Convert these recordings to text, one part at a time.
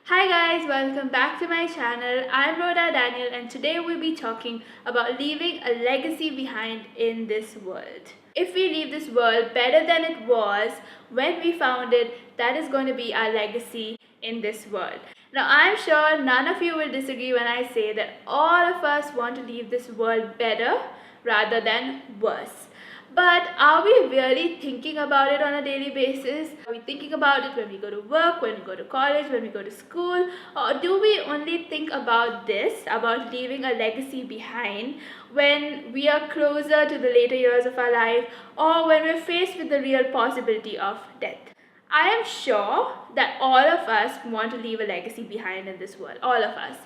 Hi guys, welcome back to my channel. I'm Rhoda Daniel and today we'll be talking about leaving a legacy behind in this world. If we leave this world better than it was when we found it, that is going to be our legacy in this world. Now I'm sure none of you will disagree when I say that all of us want to leave this world better rather than worse. But are we really thinking about it on a daily basis? Are we thinking about it when we go to work, when we go to college, when we go to school? Or do we only think about this, about leaving a legacy behind, when we are closer to the later years of our life or when we're faced with the real possibility of death? I am sure that all of us want to leave a legacy behind in this world, all of us.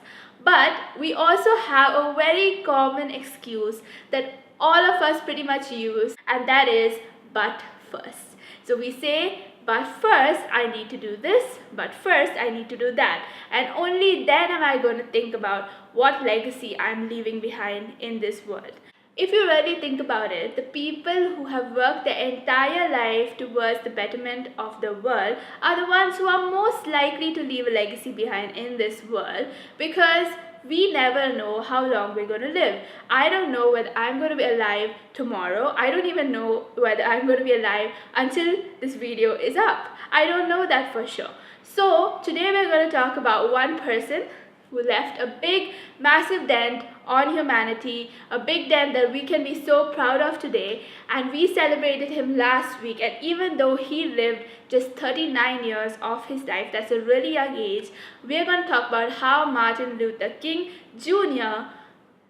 But we also have a very common excuse that all of us pretty much use, and that is but first. So we say, but first I need to do this, but first I need to do that, and only then am I going to think about what legacy I'm leaving behind in this world. If you really think about it, the people who have worked their entire life towards the betterment of the world are the ones who are most likely to leave a legacy behind in this world, because we never know how long we're going to live. I don't know whether I'm going to be alive tomorrow. I don't even know whether I'm going to be alive until this video is up. I don't know that for sure. So today we're going to talk about one person who left a big, massive dent on humanity, a big dent that we can be so proud of today. And we celebrated him last week, and even though he lived just 39 years of his life, that's a really young age, we're going to talk about how Martin Luther King Jr.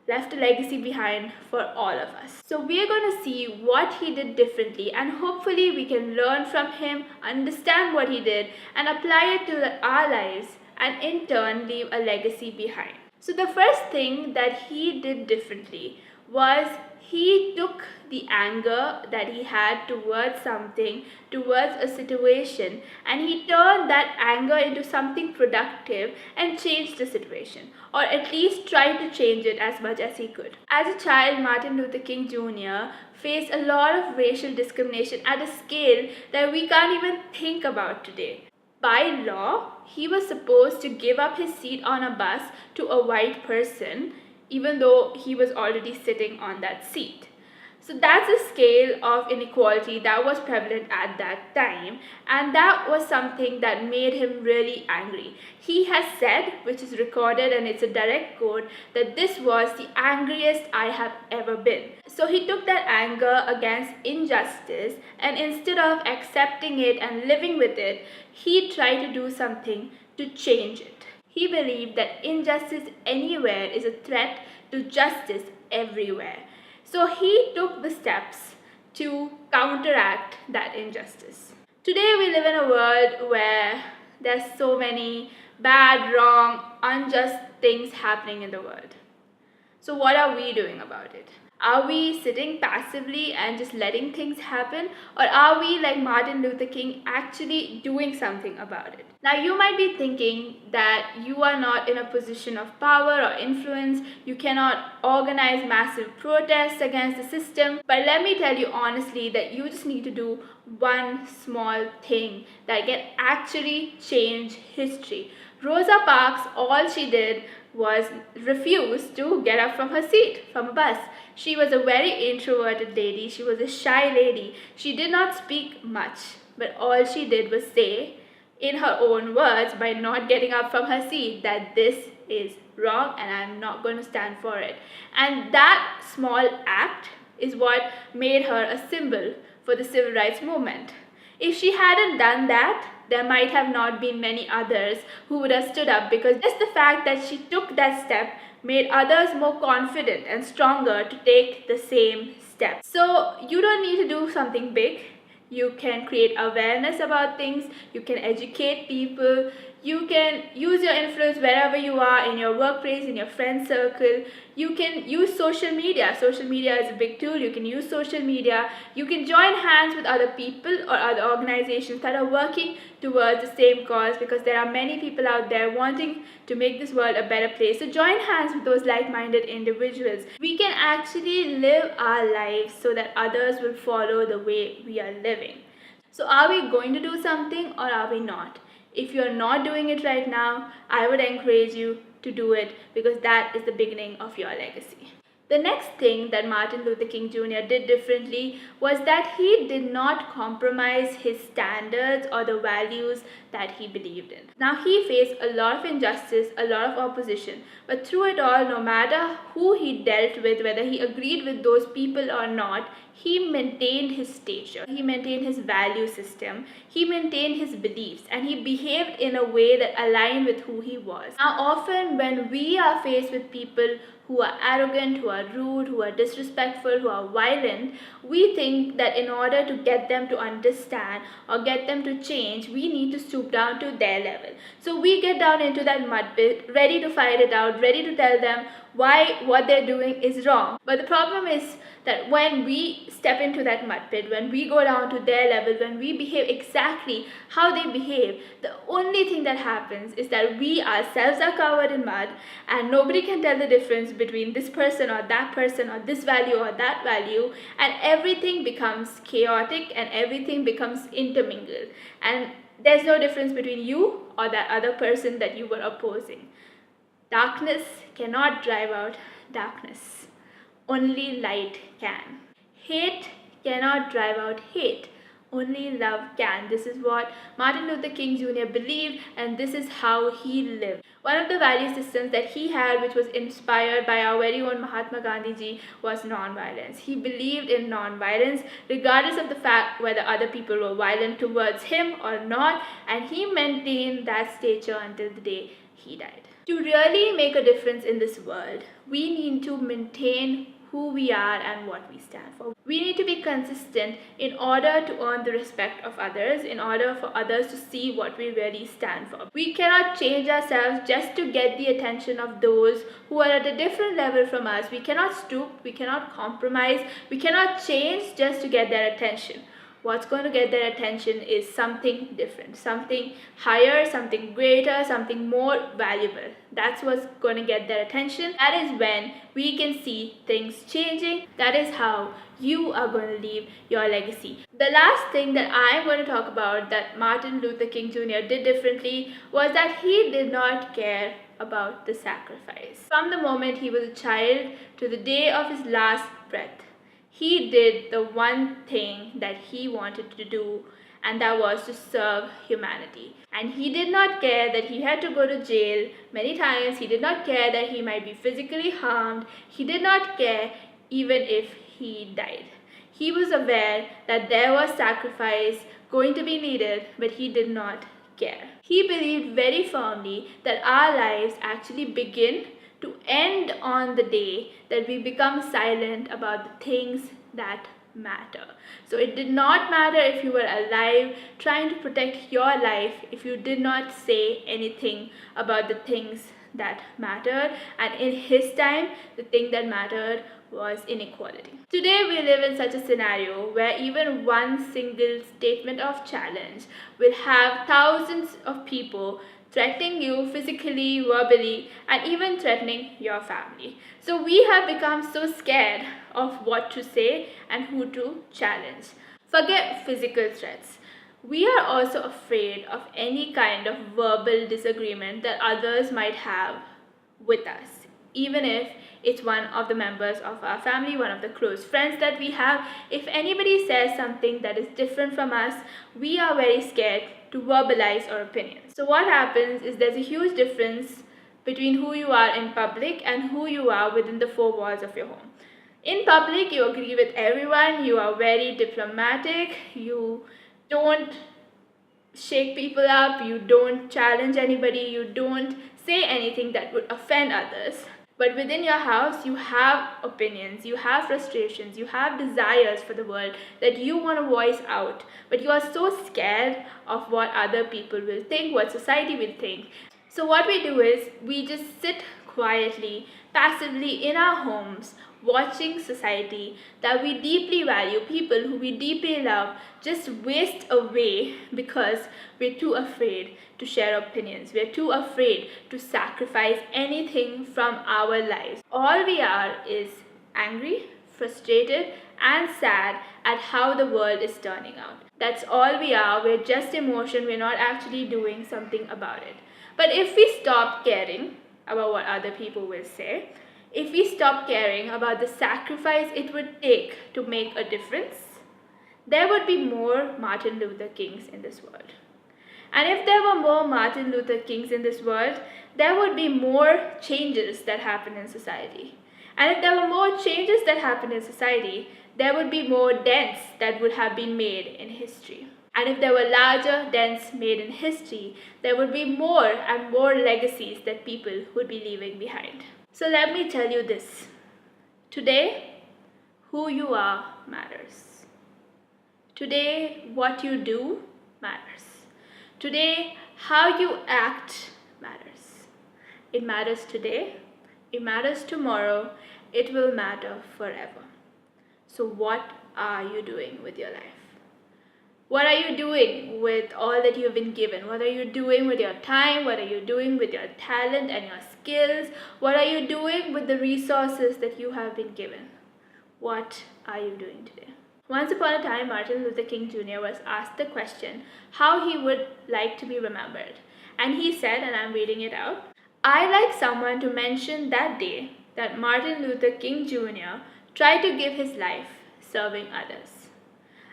left a legacy behind for all of us. So we are going to see what he did differently, and hopefully we can learn from him, understand what he did, and apply it to our lives, and in turn leave a legacy behind. So the first thing that he did differently was he took the anger that he had towards something, towards a situation, and he turned that anger into something productive and changed the situation, or at least tried to change it as much as he could. As a child, Martin Luther King Jr. faced a lot of racial discrimination at a scale that we can't even think about today. By law, he was supposed to give up his seat on a bus to a white person, even though he was already sitting on that seat. So that's a scale of inequality that was prevalent at that time, and that was something that made him really angry. He has said, which is recorded and it's a direct quote, that this was the angriest I have ever been. So he took that anger against injustice, and instead of accepting it and living with it, he tried to do something to change it. He believed that injustice anywhere is a threat to justice everywhere. So he took the steps to counteract that injustice. Today we live in a world where there's so many bad, wrong, unjust things happening in the world. So what are we doing about it? Are we sitting passively and just letting things happen? Or are we, like Martin Luther King, actually doing something about it? Now you might be thinking that you are not in a position of power or influence, you cannot organize massive protests against the system, but let me tell you honestly that you just need to do one small thing that can actually change history. Rosa Parks, all she did was refuse to get up from her seat from a bus. She was a very introverted lady. She was a shy lady. She did not speak much, but all she did was say, in her own words, by not getting up from her seat, that this is wrong and I'm not going to stand for it. And that small act is what made her a symbol for the civil rights movement. If she hadn't done that, there might have not been many others who would have stood up, because just the fact that she took that step made others more confident and stronger to take the same step. So you don't need to do something big. You can create awareness about things, you can educate people, you can use your influence wherever you are, in your workplace, in your friend circle. You can use social media. Social media is a big tool. You can use social media. You can join hands with other people or other organizations that are working towards the same cause, because there are many people out there wanting to make this world a better place. So join hands with those like-minded individuals. We can actually live our lives so that others will follow the way we are living. So are we going to do something or are we not? If you're not doing it right now, I would encourage you to do it, because that is the beginning of your legacy. The next thing that Martin Luther King Jr. did differently was that he did not compromise his standards or the values that he believed in. Now, he faced a lot of injustice, a lot of opposition, but through it all, no matter who he dealt with, whether he agreed with those people or not, he maintained his stature, he maintained his value system, he maintained his beliefs, and he behaved in a way that aligned with who he was. Now, often when we are faced with people who are arrogant, who are rude, who are disrespectful, who are violent, we think that in order to get them to understand or get them to change, we need to stoop down to their level. So we get down into that mud pit, ready to fight it out, ready to tell them why what they're doing is wrong. But the problem is that when we step into that mud pit, when we go down to their level, when we behave exactly how they behave, the only thing that happens is that we ourselves are covered in mud, and nobody can tell the difference between this person or that person or this value or that value, and everything becomes chaotic and everything becomes intermingled, and there's no difference between you or that other person that you were opposing. Darkness cannot drive out darkness. Only light can. Hate cannot drive out hate. Only love can. This is what Martin Luther King Jr. believed, and this is how he lived. One of the value systems that he had, which was inspired by our very own Mahatma Gandhi ji, was non-violence. He believed in non-violence regardless of the fact whether other people were violent towards him or not, and he maintained that stature until the day he died. To really make a difference in this world, we need to maintain who we are and what we stand for. We need to be consistent in order to earn the respect of others, in order for others to see what we really stand for. We cannot change ourselves just to get the attention of those who are at a different level from us. We cannot stoop, we cannot compromise, we cannot change just to get their attention. What's going to get their attention is something different, something higher, something greater, something more valuable. That's what's going to get their attention. That is when we can see things changing. That is how you are going to leave your legacy. The last thing that I'm going to talk about that Martin Luther King Jr. did differently was that he did not care about the sacrifice. From the moment he was a child to the day of his last breath, he did the one thing that he wanted to do, and that was to serve humanity. And he did not care that he had to go to jail many times. He did not care that he might be physically harmed. He did not care even if he died. He was aware that there was sacrifice going to be needed, but he did not care. He believed very firmly that our lives actually begin to end on the day that we become silent about the things that matter. So it did not matter if you were alive trying to protect your life if you did not say anything about the things that mattered. And in his time, the thing that mattered was inequality. Today we live in such a scenario where even one single statement of challenge will have thousands of people threatening you physically, verbally, and even threatening your family. So we have become so scared of what to say and who to challenge. Forget physical threats. We are also afraid of any kind of verbal disagreement that others might have with us, even if it's one of the members of our family, one of the close friends that we have. If anybody says something that is different from us, we are very scared to verbalize our opinions. So what happens is there's a huge difference between who you are in public and who you are within the four walls of your home. In public, you agree with everyone, you are very diplomatic, you don't shake people up, you don't challenge anybody, you don't say anything that would offend others. But within your house, you have opinions, you have frustrations, you have desires for the world that you want to voice out. But you are so scared of what other people will think, what society will think. So what we do is we just sit quietly, passively in our homes, watching society that we deeply value, people who we deeply love, just waste away because we're too afraid to share opinions. We're too afraid to sacrifice anything from our lives. All we are is angry, frustrated, and sad at how the world is turning out. That's all we are. We're just emotion. We're not actually doing something about it. But if we stop caring about what other people will say, if we stop caring about the sacrifice it would take to make a difference, there would be more Martin Luther Kings in this world. And if there were more Martin Luther Kings in this world, there would be more changes that happen in society. And if there were more changes that happen in society, there would be more dents that would have been made in history. And if there were larger dents made in history, there would be more and more legacies that people would be leaving behind. So let me tell you this. Today, who you are matters. Today, what you do matters. Today, how you act matters. It matters today, it matters tomorrow, it will matter forever. So what are you doing with your life? What are you doing with all that you've been given? What are you doing with your time? What are you doing with your talent and your skills? What are you doing with the resources that you have been given? What are you doing today? Once upon a time, Martin Luther King Jr. was asked the question how he would like to be remembered. And he said, and I'm reading it out, "I'd like someone to mention that day that Martin Luther King Jr. tried to give his life serving others.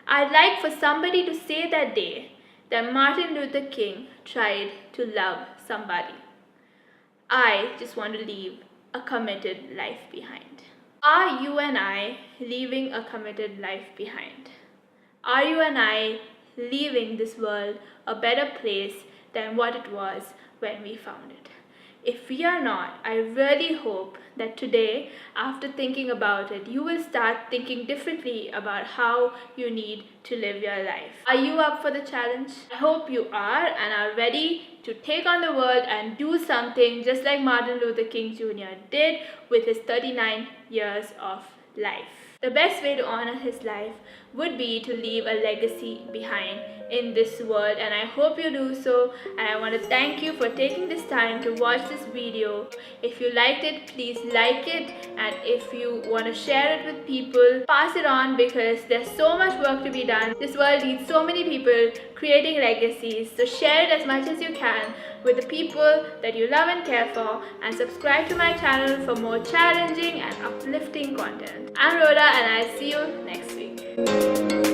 I'd like for somebody to say that day that Martin Luther King tried to love somebody. I just want to leave a committed life behind." Are you and I leaving a committed life behind? Are you and I leaving this world a better place than what it was when we found it? If we are not, I really hope that today, after thinking about it, you will start thinking differently about how you need to live your life. Are you up for the challenge? I hope you are and are ready to take on the world and do something just like Martin Luther King Jr. did with his 39 years of life. The best way to honor his life would be to leave a legacy behind in this world, and I hope you do so. And I want to thank you for taking this time to watch this video. If you liked it, please like it, and if you want to share it with people, pass it on, because there's so much work to be done. This world needs so many people creating legacies, so share it as much as you can with the people that you love and care for, and subscribe to my channel for more challenging and uplifting content. I'm Rhoda, and I'll see you next week.